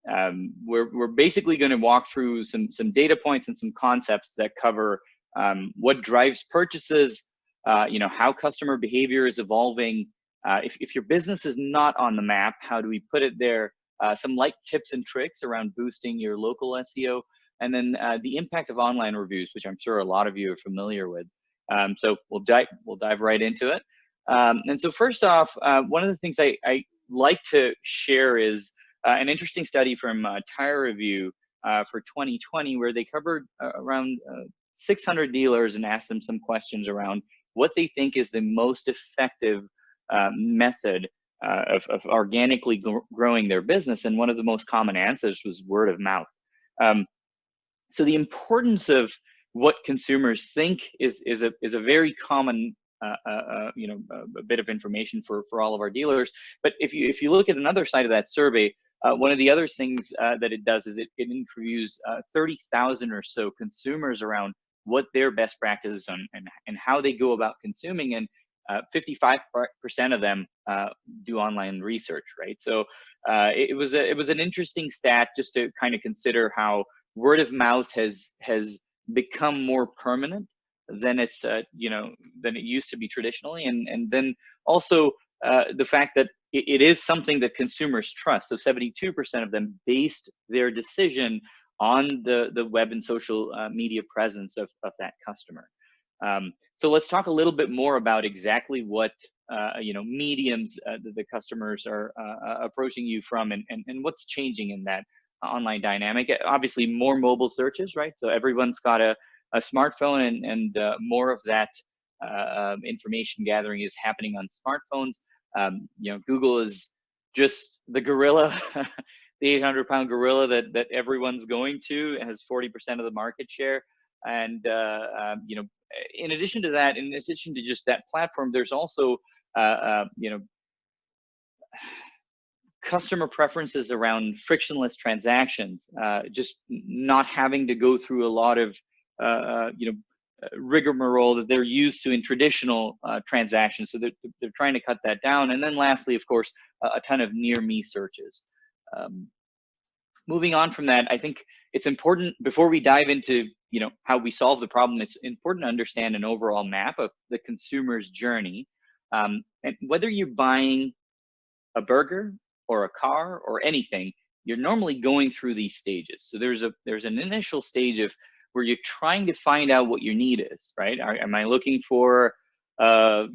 We're basically going to walk through some data points and some concepts that cover what drives purchases, how customer behavior is evolving. If your business is not on the map, how do we put it there? Some light tips and tricks around boosting your local SEO, and then the impact of online reviews, which I'm sure a lot of you are familiar with. So we'll dive right into it. And so first off, one of the things I like to share is an interesting study from Tire Review for 2020, where they covered around 600 dealers and asked them some questions around what they think is the most effective method of organically growing their business. And one of the most common answers was word of mouth. So the importance of what consumers think is a very common a bit of information for all of our dealers. But if you look at another side of that survey, one of the other things that it does is it interviews 30,000 or so consumers around what their best practices and how they go about consuming, and 55% of them do online research, right? So it was an interesting stat just to kind of consider how word of mouth has become more permanent than it's than it used to be traditionally, and then also the fact that it is something that consumers trust. So 72% of them based their decision on the web and social media presence of that customer. So let's talk a little bit more about exactly what mediums the customers are approaching you from, and what's changing in that online dynamic. Obviously, more mobile searches, right? So everyone's got a smartphone, and more of that information gathering is happening on smartphones. Google is just the gorilla, the 800-pound gorilla that everyone's going to. It has 40% of the market share. And in addition to that, in addition to just that platform, there's also customer preferences around frictionless transactions, just not having to go through a lot of rigmarole that they're used to in traditional transactions. So they're trying to cut that down. And then lastly, of course, a ton of near me searches. Moving on from that, I think it's important, before we dive into how we solve the problem, it's important to understand an overall map of the consumer's journey. And whether you're buying a burger or a car or anything, you're normally going through these stages. So there's an initial stage of where you're trying to find out what your need is, right? Am I looking for a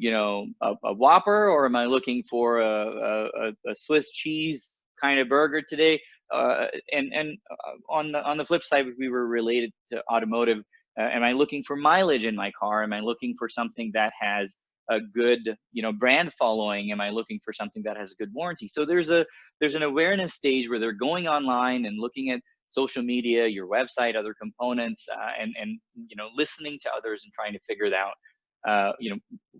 Whopper, or am I looking for a Swiss cheese kind of burger today? And on the flip side, if we were related to automotive, am I looking for mileage in my car? Am I looking for something that has a good brand following? Am I looking for something that has a good warranty? So there's an awareness stage where they're going online and looking at social media, your website, other components, and listening to others and trying to figure it out,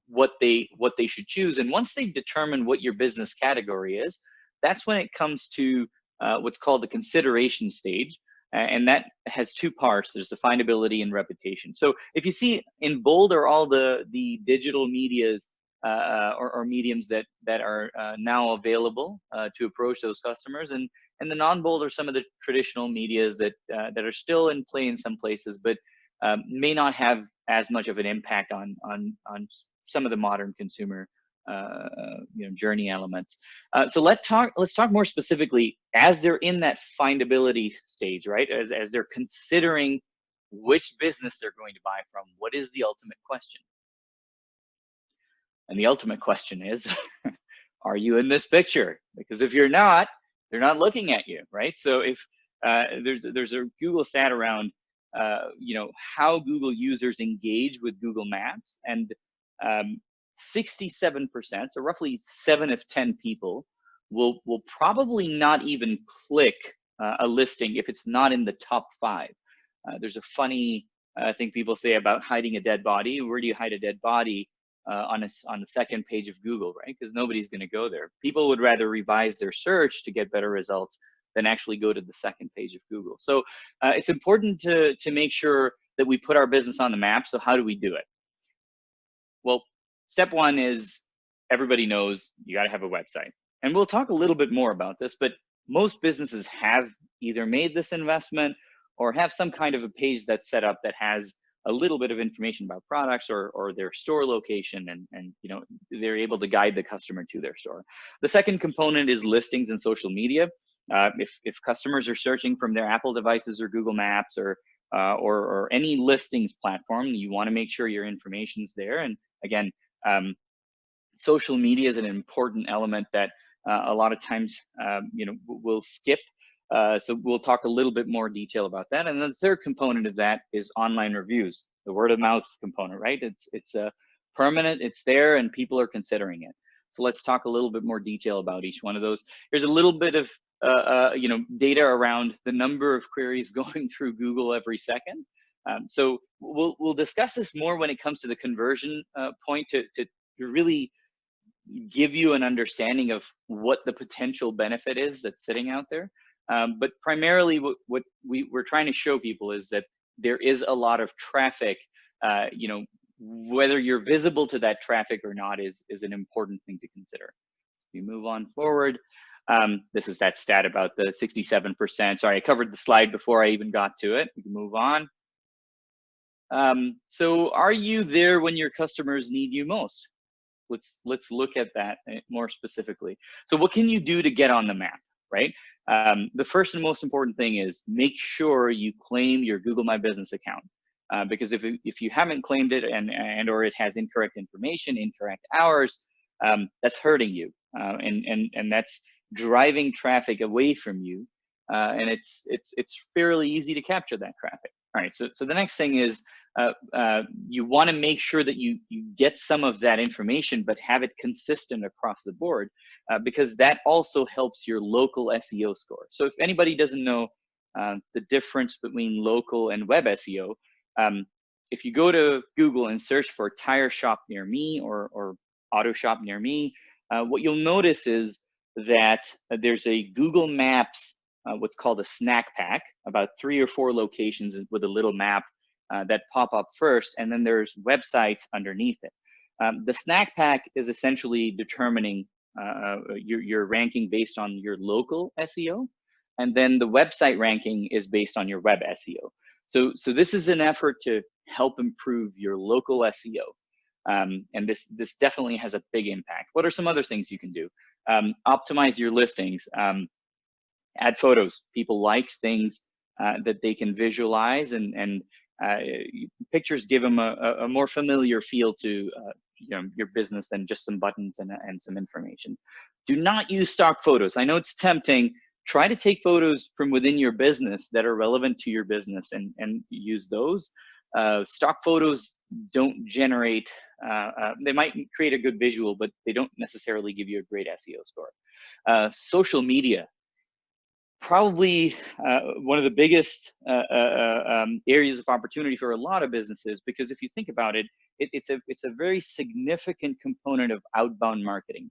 what they should choose. And once they've determined what your business category is, that's when it comes to what's called the consideration stage. And that has two parts. There's the findability and reputation. So if you see in bold are all the digital medias or mediums that are now available to approach those customers, and the non-bold are some of the traditional medias that are still in play in some places, but may not have as much of an impact on some of the modern consumer journey elements. So let's talk more specifically as they're in that findability stage, right? As they're considering which business they're going to buy from. What is the ultimate question? And the ultimate question is, are you in this picture? Because if you're not, they're not looking at you, right? So if there's a Google stat around how Google users engage with Google Maps, and 67%, so roughly 7 of 10 people, will probably not even click a listing if it's not in the top 5. There's a funny thing people say about hiding a dead body. Where do you hide a dead body? On the second page of Google, right? Because nobody's going to go there. People would rather revise their search to get better results than actually go to the second page of Google. So it's important to make sure that we put our business on the map. So how do we do it? Well, step one is, everybody knows you got to have a website. And we'll talk a little bit more about this, but most businesses have either made this investment or have some kind of a page that's set up that has a little bit of information about products or their store location, and you know, they're able to guide the customer to their store. The second component is listings and social media. If customers are searching from their Apple devices or Google Maps or any listings platform, you want to make sure your information's there. And again, social media is an important element that a lot of times, you know, we'll skip. So we'll talk a little bit more detail about that. And then the third component of that is online reviews, the word of mouth component, right? It's a permanent, it's there, and people are considering it. So let's talk a little bit more detail about each one of those. Here's a little bit of you know, data around the number of queries going through Google every second. So we'll discuss this more when it comes to the conversion point to really give you an understanding of what the potential benefit is that's sitting out there. But primarily what we're trying to show people is that there is a lot of traffic. You know, whether you're visible to that traffic or not is an important thing to consider. We move on forward. This is that stat about the 67%. Sorry, I covered the slide before I even got to it. We can move on. So are you there when your customers need you most? Let's look at that more specifically. So what can you do to get on the map, right? The first and most important thing is make sure you claim your Google My Business account. Because if you haven't claimed it and or it has incorrect information, incorrect hours, that's hurting you, and that's driving traffic away from you, and it's fairly easy to capture that traffic. All right, so the next thing is you want to make sure that you get some of that information, but have it consistent across the board, because that also helps your local SEO score. So if anybody doesn't know the difference between local and web SEO, if you go to Google and search for tire shop near me or auto shop near me, what you'll notice is that there's a Google Maps, what's called a snack pack, about 3 or 4 locations with a little map that pop up first, and then there's websites underneath it. The snack pack is essentially determining your ranking based on your local SEO, and then the website ranking is based on your web SEO. So this is an effort to help improve your local SEO. And this definitely has a big impact. What are some other things you can do? Optimize your listings, add photos. People like things that they can visualize, and pictures give them a more familiar feel to you know, your business than just some buttons and some information. Do not use stock photos. I know it's tempting. Try to take photos from within your business that are relevant to your business and use those. Stock photos don't generate, they might create a good visual, but they don't necessarily give you a great SEO score. Social media, probably one of the biggest areas of opportunity for a lot of businesses, because if you think about it, it's a very significant component of outbound marketing.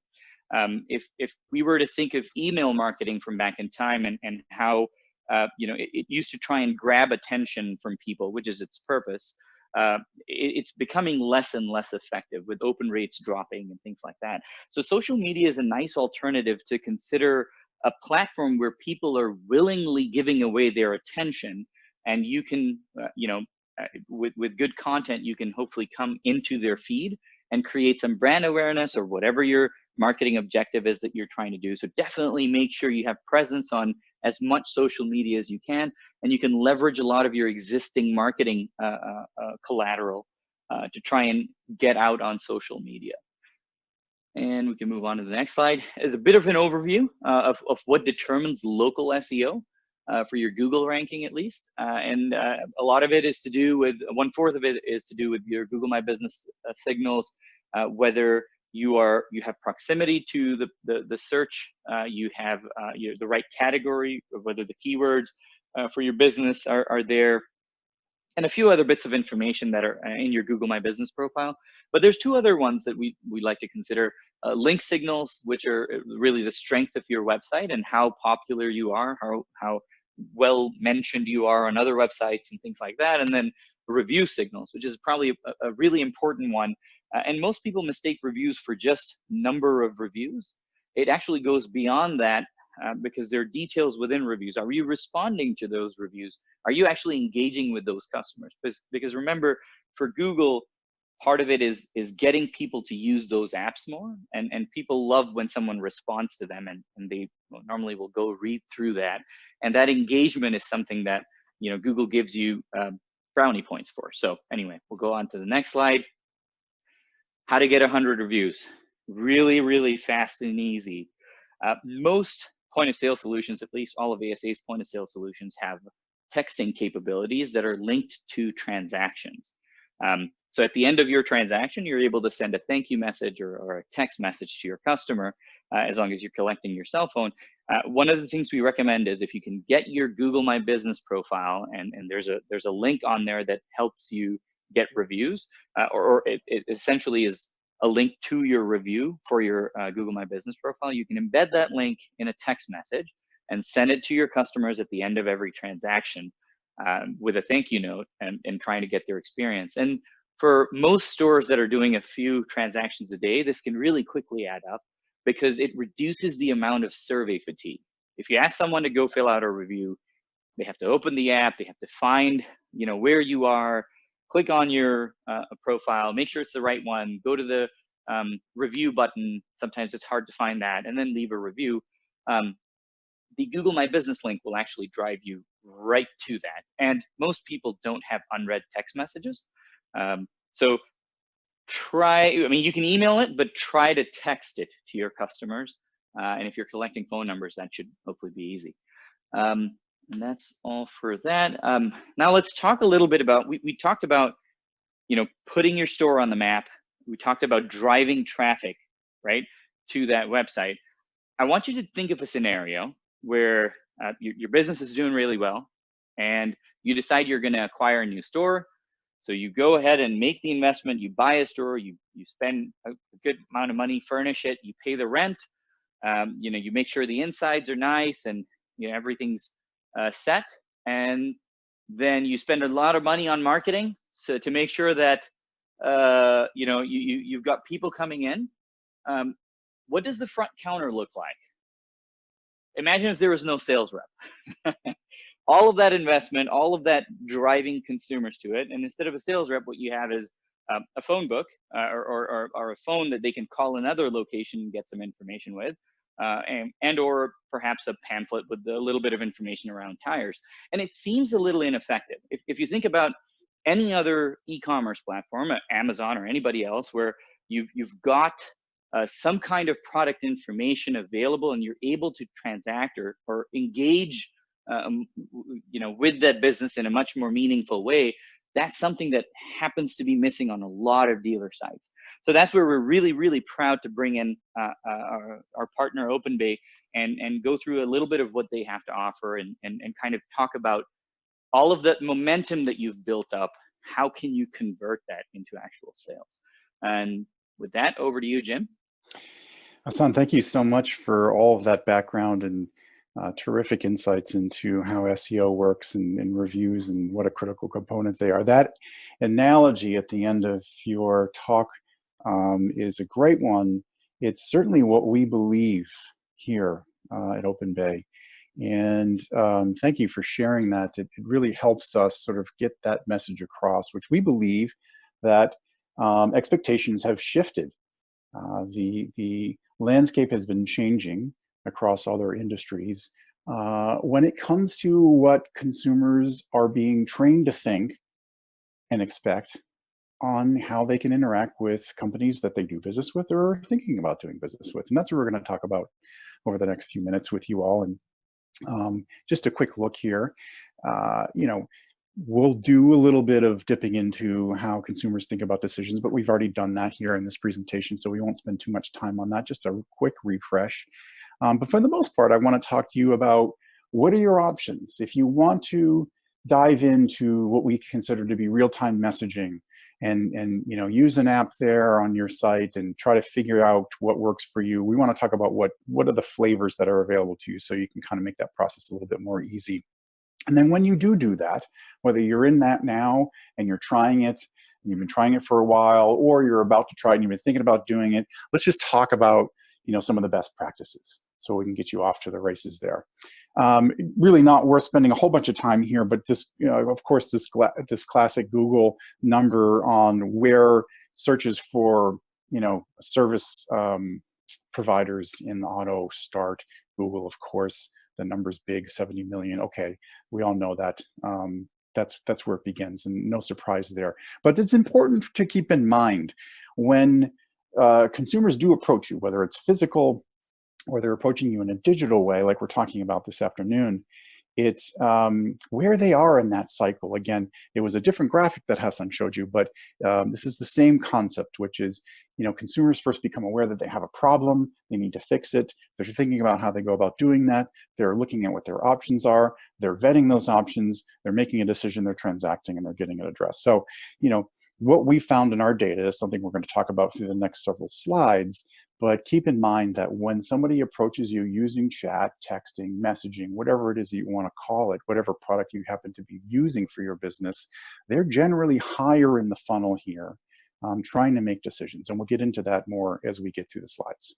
If we were to think of email marketing from back in time and how you know, it used to try and grab attention from people, which is its purpose, it's becoming less and less effective with open rates dropping and things like that. So social media is a nice alternative to consider, a platform where people are willingly giving away their attention, and you can, you know, with good content, you can hopefully come into their feed and create some brand awareness or whatever your marketing objective is that you're trying to do. So definitely make sure you have presence on as much social media as you can, and you can leverage a lot of your existing marketing collateral to try and get out on social media. And we can move on to the next slide. As a bit of an overview of what determines local SEO for your Google ranking, at least. And a lot of it is to do with, 1/4 of it is to do with your Google My Business signals, whether you have proximity to the search, you have the right category, or whether the keywords for your business are there, and a few other bits of information that are in your Google My Business profile. But there's 2 other ones that we like to consider. Link signals, which are really the strength of your website and how popular you are, how well mentioned you are on other websites and things like that. And then review signals, which is probably a really important one. And most people mistake reviews for just number of reviews. It actually goes beyond that. because there are details within reviews. Are you responding to those reviews? Are you actually engaging with those customers? Because remember, for Google, part of it is getting people to use those apps more, and people love when someone responds to them, and they normally will go read through that, and that engagement is something that Google gives you brownie points for. So anyway, we'll go on to the next slide. How to get 100 reviews. Really, really fast and easy. Most point of sale solutions, at least all of ASA's point of sale solutions, have texting capabilities that are linked to transactions. So at the end of your transaction, you're able to send a thank you message or a text message to your customer, as long as you're collecting your cell phone. One of the things we recommend is if you can get your Google My Business profile, and there's a link on there that helps you get reviews, or it essentially is a link to your review for your Google My Business profile. You can embed that link in a text message and send it to your customers at the end of every transaction with a thank you note, and trying to get their experience. And for most stores that are doing a few transactions a day, this can really quickly add up because it reduces the amount of survey fatigue. If you ask someone to go fill out a review, they have to open the app, they have to find where you are, click on your profile, make sure it's the right one, go to the review button. Sometimes it's hard to find that, and then leave a review. The Google My Business link will actually drive you right to that. And most people don't have unread text messages. So you can email it, but try to text it to your customers. And if you're collecting phone numbers, that should hopefully be easy. And that's all for that. Now let's talk a little bit about, we talked about, putting your store on the map. We talked about driving traffic, right, to that website. I want you to think of a scenario where your business is doing really well, and you decide you're going to acquire a new store. So you go ahead and make the investment, you buy a store, you spend a good amount of money, furnish it, you pay the rent, you make sure the insides are nice, and everything's set, and then you spend a lot of money on marketing so to make sure that you've got people coming in. What does the front counter look like? Imagine if there was no sales rep. All of that investment, all of that driving consumers to it, and instead of a sales rep, what you have is a phone book or a phone that they can call another location and get some information with, and or perhaps a pamphlet with a little bit of information around tires. And it seems a little ineffective. If you think about any other e-commerce platform, Amazon or anybody else, where you've got some kind of product information available and you're able to transact or engage with that business in a much more meaningful way, that's something that happens to be missing on a lot of dealer sites. So that's where we're really, really proud to bring in our partner OpenBay and go through a little bit of what they have to offer and kind of talk about all of that momentum that you've built up. How can you convert that into actual sales? And with that, over to you, Jim. Hassan, thank you so much for all of that background and terrific insights into how SEO works and reviews and what a critical component they are. That analogy at the end of your talk is a great one. It's certainly what we believe here at OpenBay. And thank you for sharing that. It really helps us sort of get that message across, which we believe that expectations have shifted. The landscape has been changing across other industries when it comes to what consumers are being trained to think and expect on how they can interact with companies that they do business with or are thinking about doing business with. And that's what we're going to talk about over the next few minutes with you all. And just a quick look here, we'll do a little bit of dipping into how consumers think about decisions, but we've already done that here in this presentation, so we won't spend too much time on that, just a quick refresh. But for the most part, I want to talk to you about what are your options. If you want to dive into what we consider to be real-time messaging and use an app there on your site and try to figure out what works for you, we want to talk about what are the flavors that are available to you so you can kind of make that process a little bit more easy. And then when you do that, whether you're in that now and you're trying it, and you've been trying it for a while, or you're about to try it and you've been thinking about doing it, let's just talk about some of the best practices. so we can get you off to the races there. Really not worth spending a whole bunch of time here, but this, of course, this classic Google number on where searches for, service providers in the auto start. Google, of course, the number's big, 70 million. Okay, we all know that. That's where it begins, and no surprise there. But it's important to keep in mind when consumers do approach you, whether it's physical or they're approaching you in a digital way, like we're talking about this afternoon, it's where they are in that cycle. Again, it was a different graphic that Hassan showed you, but this is the same concept, which is, consumers first become aware that they have a problem, they need to fix it. They're thinking about how they go about doing that. They're looking at what their options are. They're vetting those options. They're making a decision. They're transacting, and they're getting it addressed. So, what we found in our data is something we're going to talk about through the next several slides. But keep in mind that when somebody approaches you using chat, texting, messaging, whatever it is that you want to call it, whatever product you happen to be using for your business, they're generally higher in the funnel here, trying to make decisions. And we'll get into that more as we get through the slides.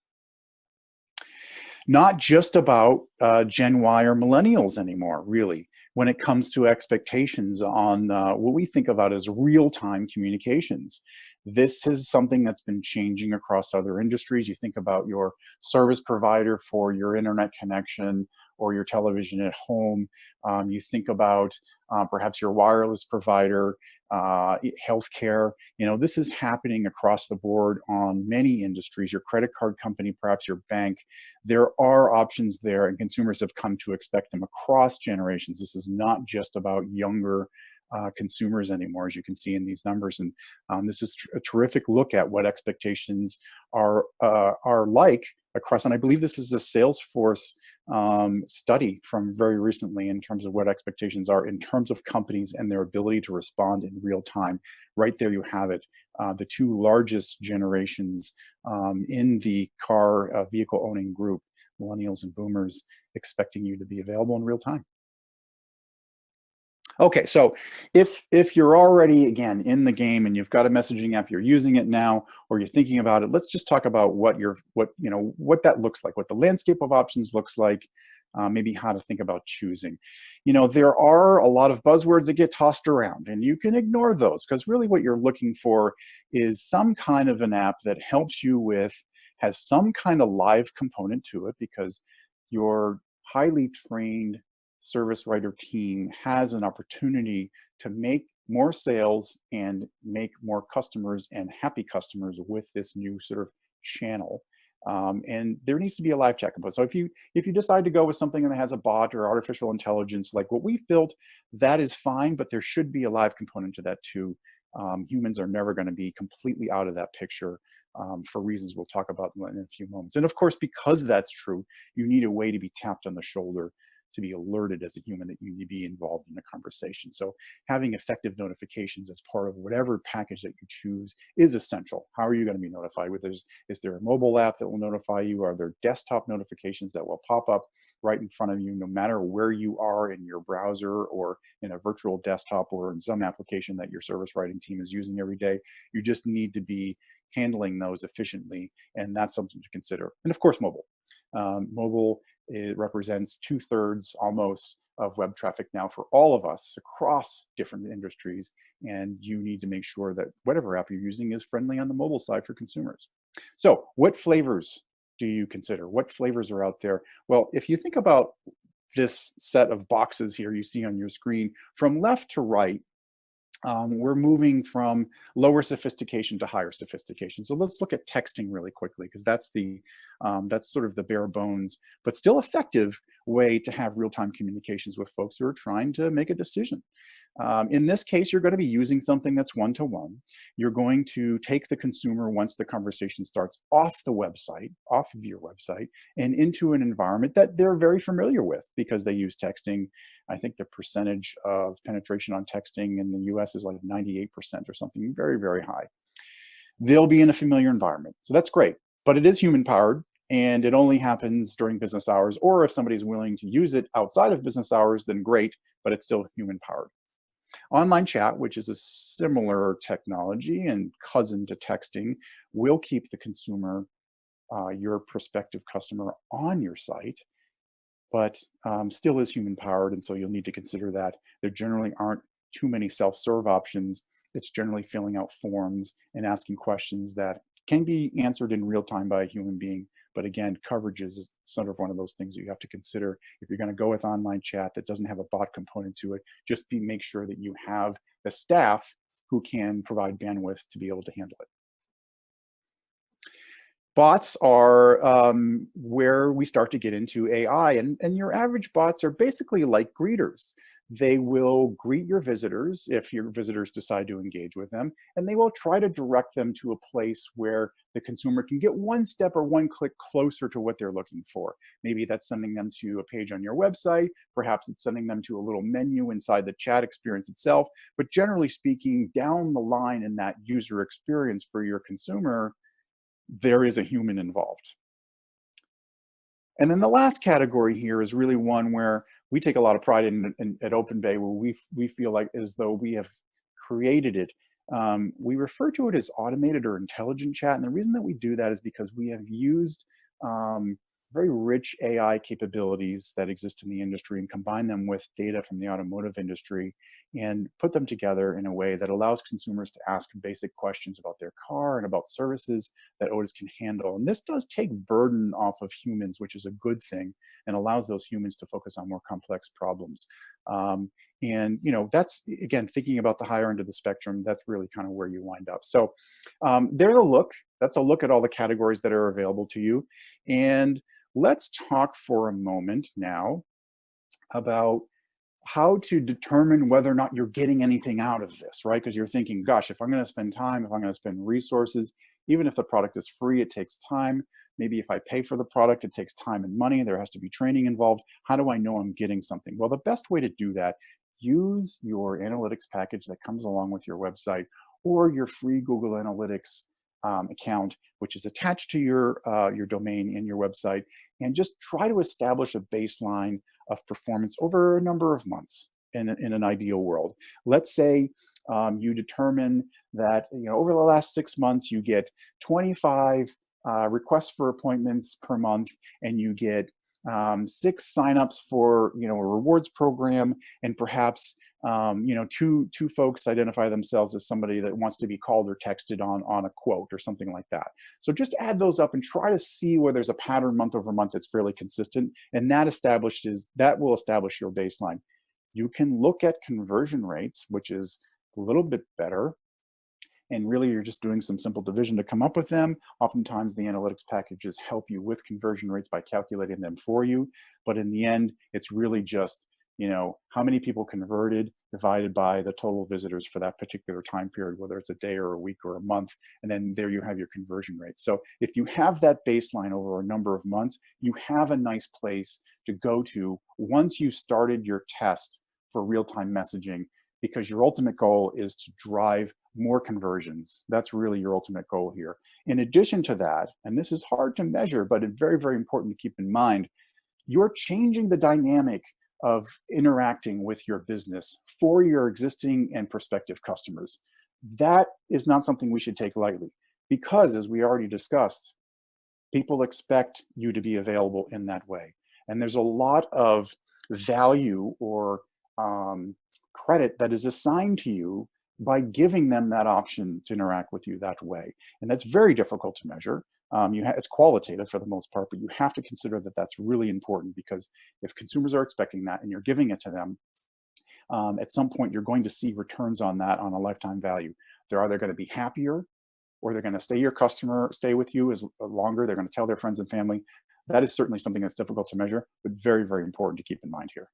Not just about Gen Y or millennials anymore, really, when it comes to expectations on what we think about as real-time communications. This is something that's been changing across other industries. You think about your service provider for your internet connection or your television at home. You think about perhaps your wireless provider, healthcare. This is happening across the board on many industries. Your credit card company, perhaps your bank. There are options there, and consumers have come to expect them across generations. This is not just about younger consumers anymore, as you can see in these numbers. And this is a terrific look at what expectations are like across. And I believe this is a Salesforce study from very recently in terms of what expectations are in terms of companies and their ability to respond in real time. Right there you have it. The two largest generations in the car vehicle owning group, millennials and boomers, expecting you to be available in real time. Okay, so if you're already, again, in the game and you've got a messaging app, you're using it now, or you're thinking about it, let's just talk about what that looks like, what the landscape of options looks like, maybe how to think about choosing. There are a lot of buzzwords that get tossed around, and you can ignore those, because really what you're looking for is some kind of an app that helps you has some kind of live component to it, because your highly trained service writer team has an opportunity to make more sales and make more customers and happy customers with this new sort of channel. And there needs to be a live chat component. So if you decide to go with something that has a bot or artificial intelligence like what we've built, that is fine, but there should be a live component to that too. Humans are never going to be completely out of that picture for reasons we'll talk about in a few moments. And of course, because that's true, you need a way to be tapped on the shoulder to be alerted as a human that you need to be involved in a conversation. So having effective notifications as part of whatever package that you choose is essential. How are you going to be notified? Is there a mobile app that will notify you? Are there desktop notifications that will pop up right in front of you, no matter where you are in your browser or in a virtual desktop or in some application that your service writing team is using every day? You just need to be handling those efficiently, and that's something to consider. And of course, mobile. Mobile, it represents 2/3 almost of web traffic now for all of us across different industries, and you need to make sure that whatever app you're using is friendly on the mobile side for consumers. So what flavors do you consider? What flavors are out there? Well, if you think about this set of boxes here you see on your screen, from left to right, we're moving from lower sophistication to higher sophistication. So let's look at texting really quickly, because that's sort of the bare bones, but still effective way to have real-time communications with folks who are trying to make a decision. In this case, you're going to be using something that's one-to-one. You're going to take the consumer, once the conversation starts, off the website, off of your website, and into an environment that they're very familiar with because they use texting. I think the percentage of penetration on texting in the US is like 98% or something very, very high. They'll be in a familiar environment. So that's great, but it is human-powered, and it only happens during business hours, or if somebody's willing to use it outside of business hours, then great, but it's still human-powered. Online chat, which is a similar technology and cousin to texting, will keep the consumer your prospective customer on your site, but still is human powered. And so you'll need to consider that. There generally aren't too many self-serve options. It's generally filling out forms and asking questions that can be answered in real time by a human being. But again, coverages is sort of one of those things that you have to consider. If you're going to go with online chat that doesn't have a bot component to it, just make sure that you have the staff who can provide bandwidth to be able to handle it. Bots are where we start to get into AI, and your average bots are basically like greeters. They will greet your visitors if your visitors decide to engage with them, and they will try to direct them to a place where the consumer can get one step or one click closer to what they're looking for. Maybe that's sending them to a page on your website, perhaps it's sending them to a little menu inside the chat experience itself, but generally speaking, down the line in that user experience for your consumer, there is a human involved. And then the last category here is really one where we take a lot of pride in at OpenBay, where we feel like as though we have created it. We refer to it as automated or intelligent chat. And the reason that we do that is because we have used very rich AI capabilities that exist in the industry and combine them with data from the automotive industry and put them together in a way that allows consumers to ask basic questions about their car and about services that Otis can handle. And this does take burden off of humans, which is a good thing, and allows those humans to focus on more complex problems. And that's, again, thinking about the higher end of the spectrum, that's really kind of where you wind up. So there's a look. That's a look at all the categories that are available to you. And let's talk for a moment now about how to determine whether or not you're getting anything out of this, right? Because you're thinking, gosh, if I'm going to spend time, if I'm going to spend resources, even if the product is free, it takes time. Maybe if I pay for the product, it takes time and money. There has to be training involved. How do I know I'm getting something? Well, the best way to do that, use your analytics package that comes along with your website or your free Google Analytics account, which is attached to your domain and your website, and just try to establish a baseline of performance over a number of months in an ideal world. Let's say you determine that over the last 6 months you get 25 requests for appointments per month, and you get 6 signups for a rewards program, and perhaps two folks identify themselves as somebody that wants to be called or texted on a quote or something like that. So just add those up and try to see where there's a pattern month over month that's fairly consistent, and that will establish your baseline. You can look at conversion rates, which is a little bit better. And really, you're just doing some simple division to come up with them. Oftentimes, the analytics packages help you with conversion rates by calculating them for you. But in the end, it's really just, how many people converted divided by the total visitors for that particular time period, whether it's a day or a week or a month. And then there you have your conversion rate. So if you have that baseline over a number of months, you have a nice place to go to once you've started your test for real-time messaging, because your ultimate goal is to drive more conversions. That's really your ultimate goal here. In addition to that, and this is hard to measure, but it's very, very important to keep in mind, you're changing the dynamic of interacting with your business for your existing and prospective customers. That is not something we should take lightly, because as we already discussed, people expect you to be available in that way. And there's a lot of value or credit that is assigned to you by giving them that option to interact with you that way. And that's very difficult to measure. It's qualitative for the most part, but you have to consider that that's really important, because if consumers are expecting that and you're giving it to them, at some point you're going to see returns on that on a lifetime value. They're either going to be happier, or they're going to stay with you as longer. They're going to tell their friends and family. That is certainly something that's difficult to measure, but very, very important to keep in mind here.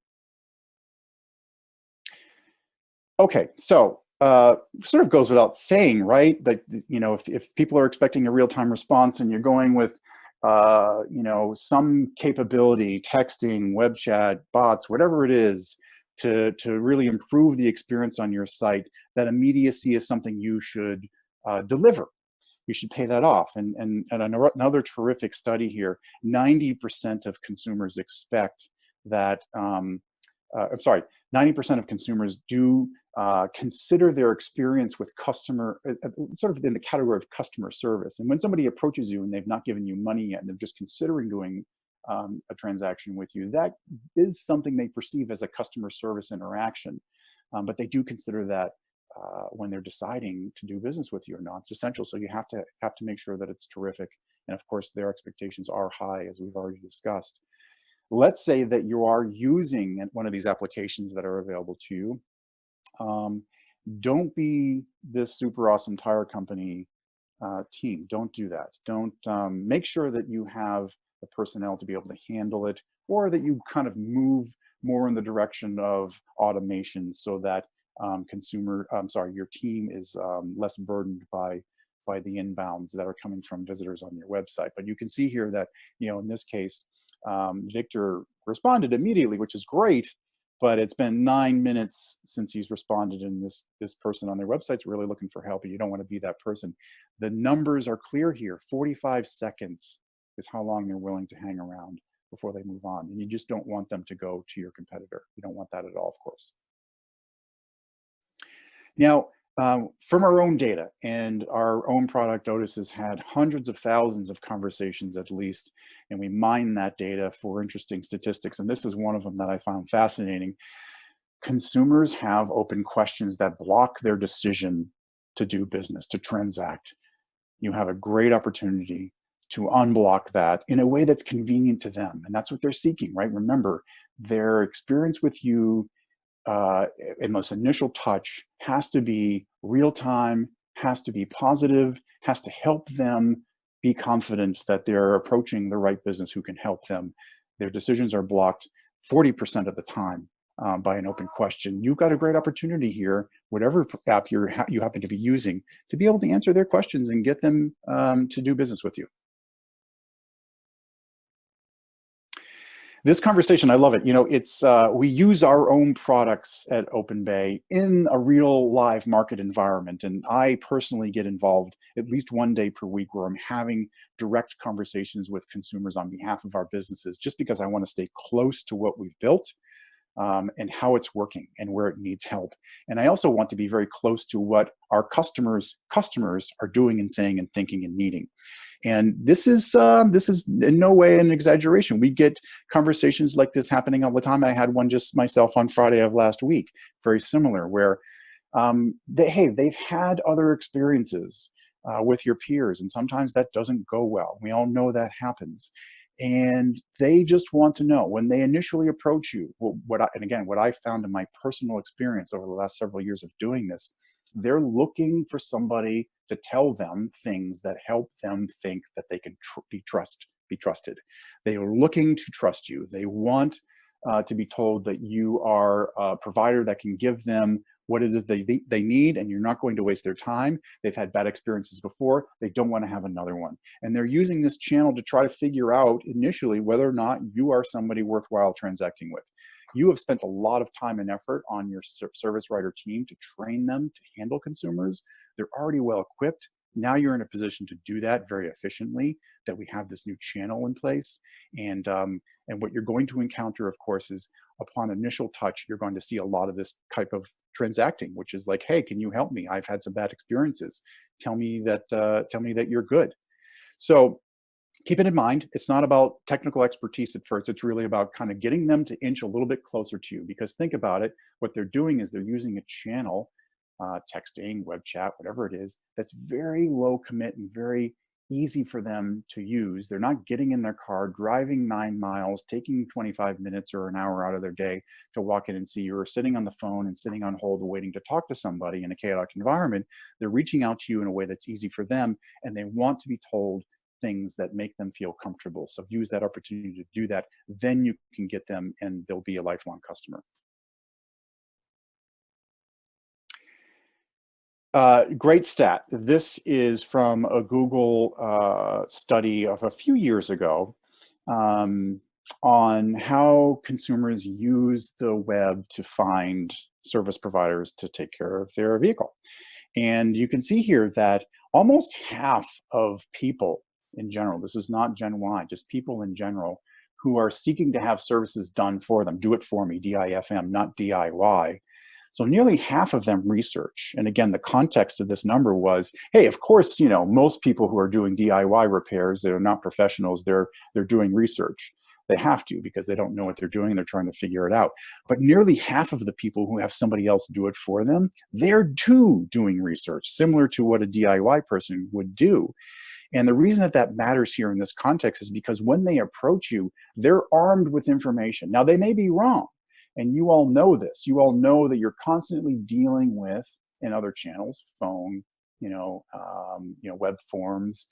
Okay, so sort of goes without saying, right? That if people are expecting a real-time response and you're going with some capability, texting, web chat, bots, whatever it is, to really improve the experience on your site, that immediacy is something you should deliver. You should pay that off. And another terrific study here: 90% of consumers expect that. 90% of consumers do consider their experience with customer, sort of in the category of customer service. And when somebody approaches you and they've not given you money yet, and they're just considering doing a transaction with you, that is something they perceive as a customer service interaction. But they do consider that when they're deciding to do business with you or not. It's essential. So you have to make sure that it's terrific. And of course, their expectations are high, as we've already discussed. Let's say that you are using one of these applications that are available to you. Don't be this super awesome tire company team. Don't do that. Don't make sure that you have the personnel to be able to handle it, or that you kind of move more in the direction of automation so that your team is less burdened by the inbounds that are coming from visitors on your website. But you can see here that, in this case, Victor responded immediately, which is great, but it's been 9 minutes since he's responded, and this person on their website's really looking for help, and you don't want to be that person. The numbers are clear here. 45 seconds is how long they're willing to hang around before they move on. And you just don't want them to go to your competitor. You don't want that at all, of course. Now, from our own data and our own product, Otis has had hundreds of thousands of conversations at least, and we mine that data for interesting statistics. And this is one of them that I found fascinating. Consumers have open questions that block their decision to do business, to transact. You have a great opportunity to unblock that in a way that's convenient to them. And that's what they're seeking, right? Remember, their experience with you in this initial touch has to be real time, has to be positive, has to help them be confident that they're approaching the right business who can help them. Their decisions are blocked 40% of the time by an open question. You've got a great opportunity here, whatever app you happen to be using, to be able to answer their questions and get them to do business with you. This conversation, I love it. It's we use our own products at OpenBay in a real live market environment. And I personally get involved at least one day per week where I'm having direct conversations with consumers on behalf of our businesses, just because I want to stay close to what we've built and how it's working and where it needs help. And I also want to be very close to what our customers are doing and saying and thinking and needing. And this is in no way an exaggeration. We get conversations like this happening all the time. I had one just myself on Friday of last week, very similar, where they've had other experiences with your peers, and sometimes that doesn't go well. We all know that happens. And they just want to know when they initially approach you, what I found in my personal experience over the last several years of doing this, they're looking for somebody to tell them things that help them think that they can be trusted. They are looking to trust you. They want to be told that you are a provider that can give them what it is they need, and you're not going to waste their time. They've had bad experiences before. They don't want to have another one. And they're using this channel to try to figure out initially whether or not you are somebody worthwhile transacting with. You have spent a lot of time and effort on your service writer team to train them to handle consumers. They're already well equipped. Now you're in a position to do that very efficiently, that we have this new channel in place. And what you're going to encounter, of course, is upon initial touch, you're going to see a lot of this type of transacting, which is like, hey, can you help me? I've had some bad experiences. Tell me that you're good. So keep it in mind, it's not about technical expertise at first. It's really about kind of getting them to inch a little bit closer to you, because think about it. What they're doing is they're using a channel, texting, web chat, whatever it is, that's very low commit and very easy for them to use. They're not getting in their car, driving 9 miles, taking 25 minutes or an hour out of their day to walk in and see you, or sitting on the phone and sitting on hold waiting to talk to somebody in a chaotic environment. They're reaching out to you in a way that's easy for them, and they want to be told things that make them feel comfortable. So use that opportunity to do that. Then you can get them, and they'll be a lifelong customer. Great stat. This is from a Google study of a few years ago on how consumers use the web to find service providers to take care of their vehicle. And you can see here that almost half of people in general, this is not Gen Y, just people in general, who are seeking to have services done for them. Do it for me, DIFM, not DIY. So nearly half of them research. And again, the context of this number was, hey, of course, you know, most people who are doing DIY repairs, they're not professionals, they're doing research. They have to, because they don't know what they're doing. They're trying to figure it out. But nearly half of the people who have somebody else do it for them, they're too doing research, similar to what a DIY person would do. And the reason that that matters here in this context is because when they approach you, they're armed with information. Now, they may be wrong, and you all know this. You all know that you're constantly dealing with, in other channels, phone, web forms,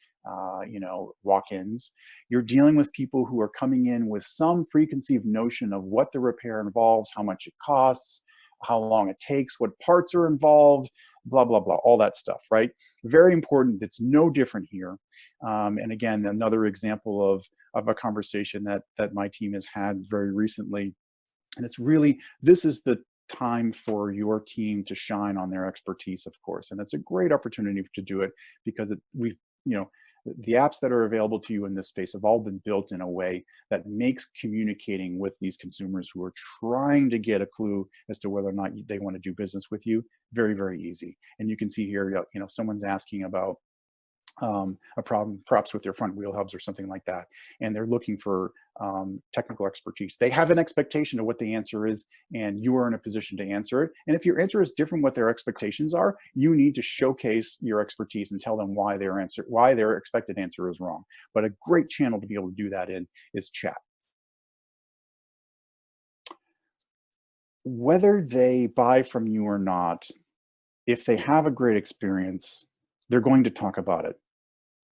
walk-ins. You're dealing with people who are coming in with some preconceived notion of what the repair involves, how much it costs, how long it takes, what parts are involved, blah, blah, blah, all that stuff, right? Very important. It's no different here. And again, another example of a conversation that my team has had very recently. And it's really, this is the time for your team to shine on their expertise, of course. And it's a great opportunity to do it because the apps that are available to you in this space have all been built in a way that makes communicating with these consumers who are trying to get a clue as to whether or not they want to do business with you very, very easy. And you can see here, someone's asking about a problem perhaps with their front wheel hubs or something like that, and they're looking for technical expertise. They have an expectation of what the answer is, and you are in a position to answer it. And if your answer is different what their expectations are, you need to showcase your expertise and tell them why their expected answer is wrong. But a great channel to be able to do that in is chat. Whether they buy from you or not, if they have a great experience, they're going to talk about it.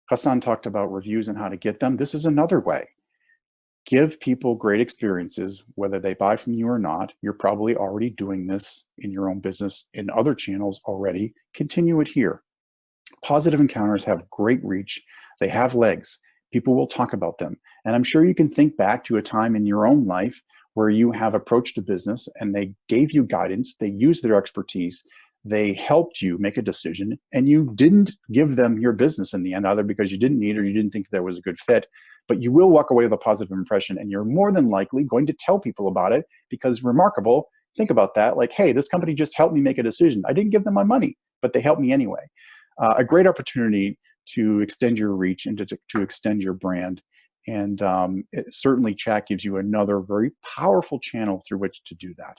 Hassan talked about reviews and how to get them. This is another way. Give people great experiences, whether they buy from you or not. You're probably already doing this in your own business in other channels already. Continue it here. Positive encounters have great reach. They have legs. People will talk about them. And I'm sure you can think back to a time in your own life where you have approached a business and they gave you guidance, they used their expertise, they helped you make a decision, and you didn't give them your business in the end, either because you didn't need or you didn't think there was a good fit. But you will walk away with a positive impression, and you're more than likely going to tell people about it because remarkable, think about that, like, hey, this company just helped me make a decision. I didn't give them my money, but they helped me anyway. A great opportunity to extend your reach and to extend your brand. And certainly chat gives you another very powerful channel through which to do that.